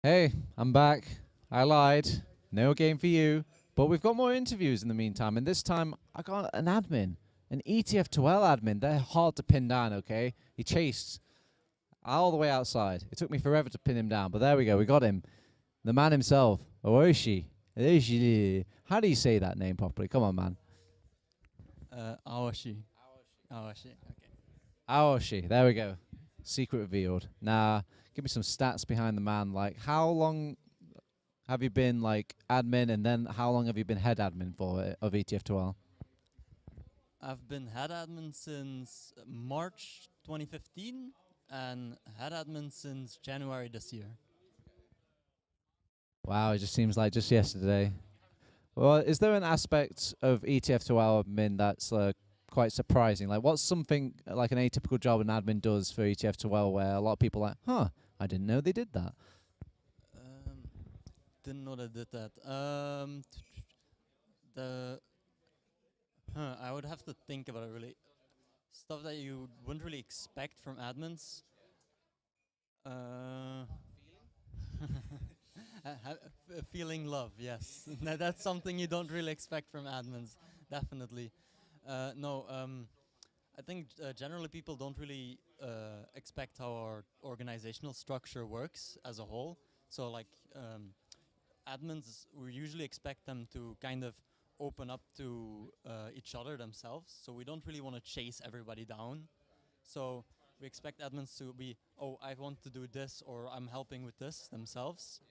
Hey, I'm back. I lied. No game for you. But we've got more interviews in the meantime, and this time I got an admin, an ETF2L admin. They're hard to pin down, okay? He chased all the way outside. It took me forever to pin him down, but there we go. We got him. The man himself, Aoshi. Aoshi. How do you say that name properly? Come on, man. Aoshi. Aoshi. Okay. Aoshi. There we go. Secret revealed. Now, give me some stats behind the man. Like, how long have you been like admin, and then how long have you been head admin for of ETF2L? I've been head admin since March 2015 and head admin since January this year. Wow, it just seems like just yesterday. Well, is there an aspect of ETF2L admin that's quite surprising? Like, what's something like an atypical job an admin does for ETF2L where a lot of people are like, huh, I didn't know they did that. Um, didn't know they did that. The I would have to think about it really. Stuff that you wouldn't really expect from admins. Uh, feeling love, yes. That's something you don't really expect from admins, definitely. No, I think generally people don't really expect how our organizational structure works as a whole. So like admins, we usually expect them to kind of open up to each other themselves. So we don't really want to chase everybody down. So we expect admins to be, oh, I want to do this, or I'm helping with this themselves.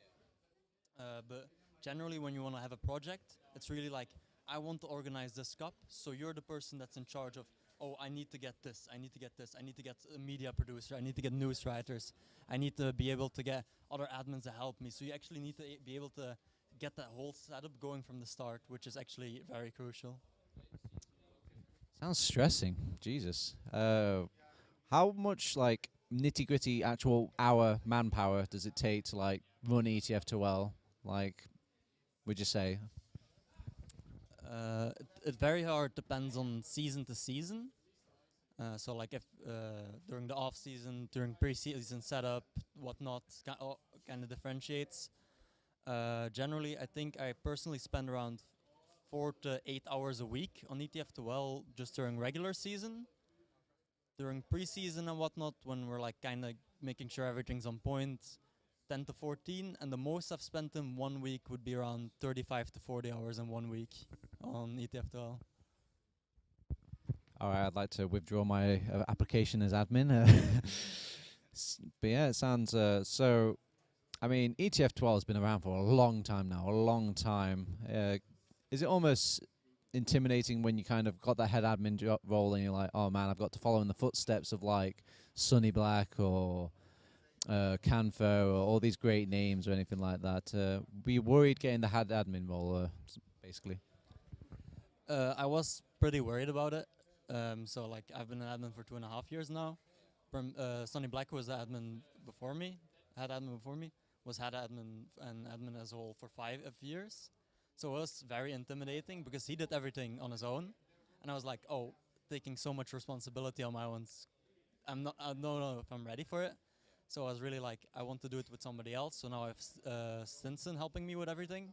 But generally, when you want to have a project, it's really like, I want to organize this cup, so you're the person that's in charge of, oh, I need to get this, I need to get this, I need to get a media producer, I need to get news writers, I need to be able to get other admins to help me. So you actually need to be able to get that whole setup going from the start, which is actually very crucial. Sounds stressing. Jesus. How much like nitty gritty actual hour manpower does it take to like run ETF2L? Like, would you say? It very hard depends on season to season. So like if during the off season, during pre-season setup, whatnot, kind of differentiates. Generally, I think I personally spend around 4 to 8 hours a week on ETF2L just during regular season. During preseason and whatnot, when we're like kind of making sure everything's on point, 10 to 14, and the most I've spent in 1 week would be around 35 to 40 hours in 1 week on ETF2L. All right, I'd like to withdraw my application as admin. But yeah, it sounds so. I mean, ETF12 has been around for a long time now, a long time. Is it almost intimidating when you kind of got that head admin role and you're like, oh man, I've got to follow in the footsteps of like Sunny Black or Canfo or all these great names or anything like that? Were you worried getting the head admin role, basically? I was pretty worried about it. So like I've been an admin for 2.5 years now. From Sonny Black, who was the admin before me, had admin before me, was head admin and admin as a whole for 5 years. So it was very intimidating because he did everything on his own, and I was like, oh, taking so much responsibility on my own. I'm not. I don't know if I'm ready for it. So I was really like, I want to do it with somebody else. So now I have Stinson helping me with everything,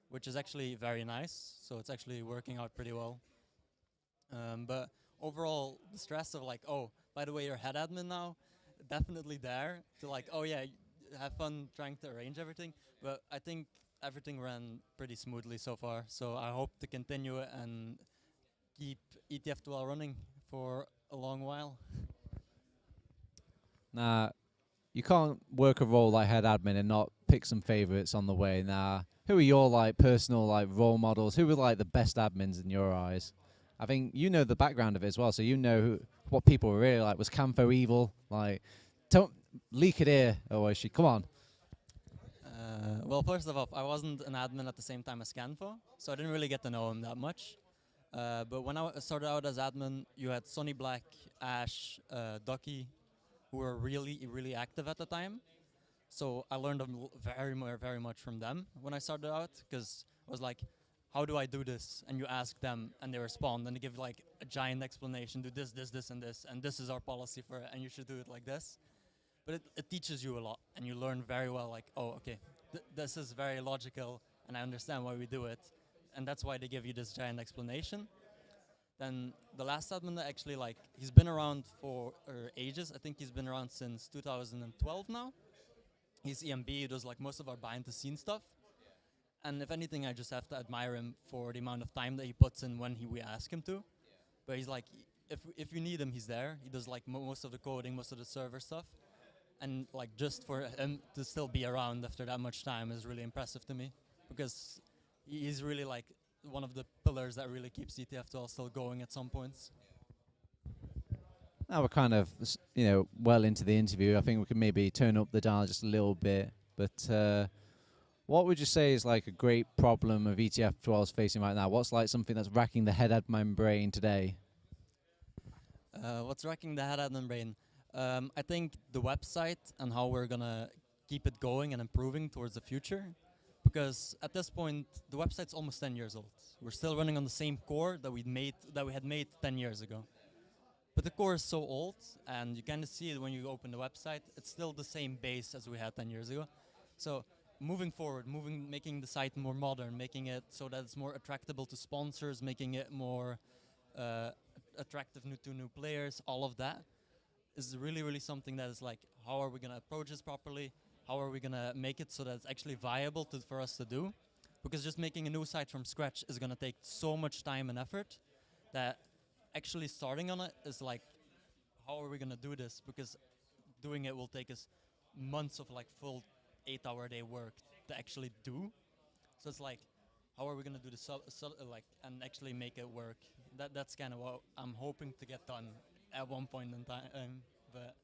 which is actually very nice. So it's actually working out pretty well. But overall, the stress of like, oh, by the way, you're head admin now, definitely there to like, oh yeah, have fun trying to arrange everything. But I think everything ran pretty smoothly so far. So I hope to continue it and keep ETF2L running for a long while. Nah, you can't work a role like head admin and not pick some favorites on the way. Nah, who are your like personal like role models? Who were like the best admins in your eyes? I think you know the background of it as well, so you know what people were really like. Was Campo evil? Like, don't leak it here. Oh, she come on. Well, first of all, I wasn't an admin at the same time as Canfo, so I didn't really get to know him that much. But when I started out as admin, you had Sonny Black, Ash, Ducky, who were really, really active at the time. So I learned very much from them when I started out, because I was like, how do I do this? And you ask them, and they respond, and they give like a giant explanation: do this, this, this, and this is our policy for it, and you should do it like this. but it teaches you a lot, and you learn very well. Like, oh, okay, this is very logical, and I understand why we do it, and that's why they give you this giant explanation. Then the last admin that actually like he's been around for ages. I think he's been around since 2012 now. He's EMB. He does like most of our behind the scenes stuff. And if anything, I just have to admire him for the amount of time that he puts in when we ask him to. But he's like, if you need him, he's there. He does like most of the coding, most of the server stuff, and like just for him to still be around after that much time is really impressive to me, because he's really like one of the pillars that really keeps ETF12 still going at some points. Now we're kind of, well into the interview. I think we can maybe turn up the dial just a little bit. But what would you say is like a great problem of ETF12 is facing right now? What's like something that's racking the head at my brain today? What's racking the head at my brain? I think the website and how we're gonna keep it going and improving towards the future. Because at this point, the website's almost 10 years old. We're still running on the same core that we had made 10 years ago. But the core is so old, and you kind of see it when you open the website. It's still the same base as we had 10 years ago. So moving forward, making the site more modern, making it so that it's more attractable to sponsors, making it more attractive to new players, all of that is really, really something that is like, how are we going to approach this properly? How are we going to make it so that it's actually viable for us to do? Because just making a new site from scratch is going to take so much time and effort that actually starting on it is like, how are we going to do this? Because doing it will take us months of like full 8-hour-a-day work to actually do. So it's like, how are we going to do this and actually make it work? That's kind of what I'm hoping to get done at one point in time, but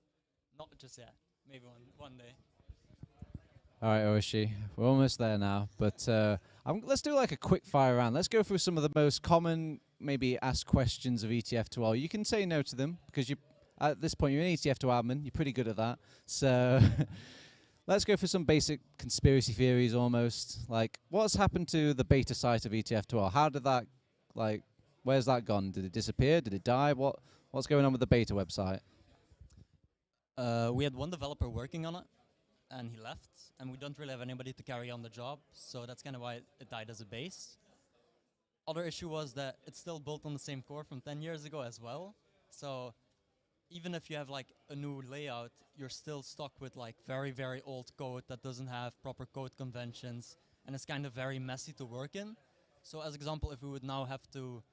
not just yet. Maybe one day. All right, Aoshi, we're almost there now, but let's do like a quick fire round. Let's go through some of the most common, maybe asked questions of ETF12. You can say no to them because at this point you're an ETF12 admin. You're pretty good at that. So let's go for some basic conspiracy theories almost. Like, what's happened to the beta site of ETF12? How did that, like, where's that gone? Did it disappear? Did it die? What's going on with the beta website? We had one developer working on it, and he left, and we don't really have anybody to carry on the job, so that's kind of why it died as a base. Other issue was that it's still built on the same core from 10 years ago as well, so even if you have like a new layout, you're still stuck with like very, very old code that doesn't have proper code conventions, and it's kind of very messy to work in. So as example, if we would now have to,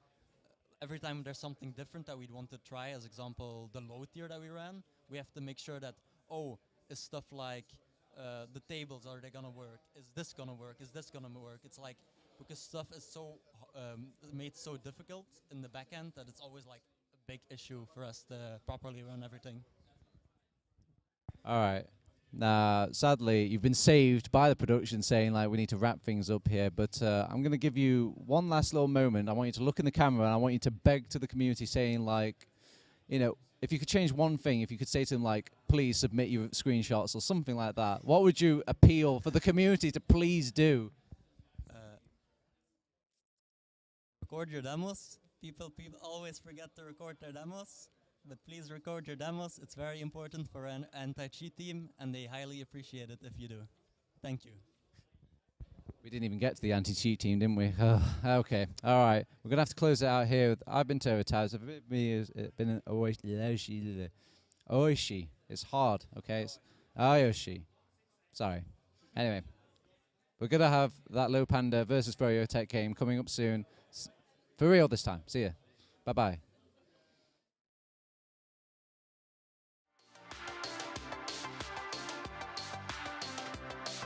every time there's something different that we'd want to try, as example, the low tier that we ran, we have to make sure that, is stuff like the tables, are they gonna work? Is this gonna work? Is this gonna work? It's like, because stuff is so made so difficult in the back end that it's always like a big issue for us to properly run everything. All right. Now, sadly, you've been saved by the production saying, like, we need to wrap things up here. But I'm going to give you one last little moment. I want you to look in the camera, and I want you to beg to the community saying, like, if you could change one thing, if you could say to them, like, please submit your screenshots or something like that, what would you appeal for the community to please do? Record your demos. People always forget to record their demos. But please record your demos. It's very important for an anti-cheat team, and they highly appreciate it if you do. Thank you. We didn't even get to the anti-cheat team, didn't we? Okay. All right. We're going to have to close it out here. I've been TurboTabs. It's been Aoshi. It's hard, okay? It's Aoshi. Sorry. Anyway. We're going to have that Low Panda versus Froyo Tech game coming up soon. For real this time. See ya. Bye-bye.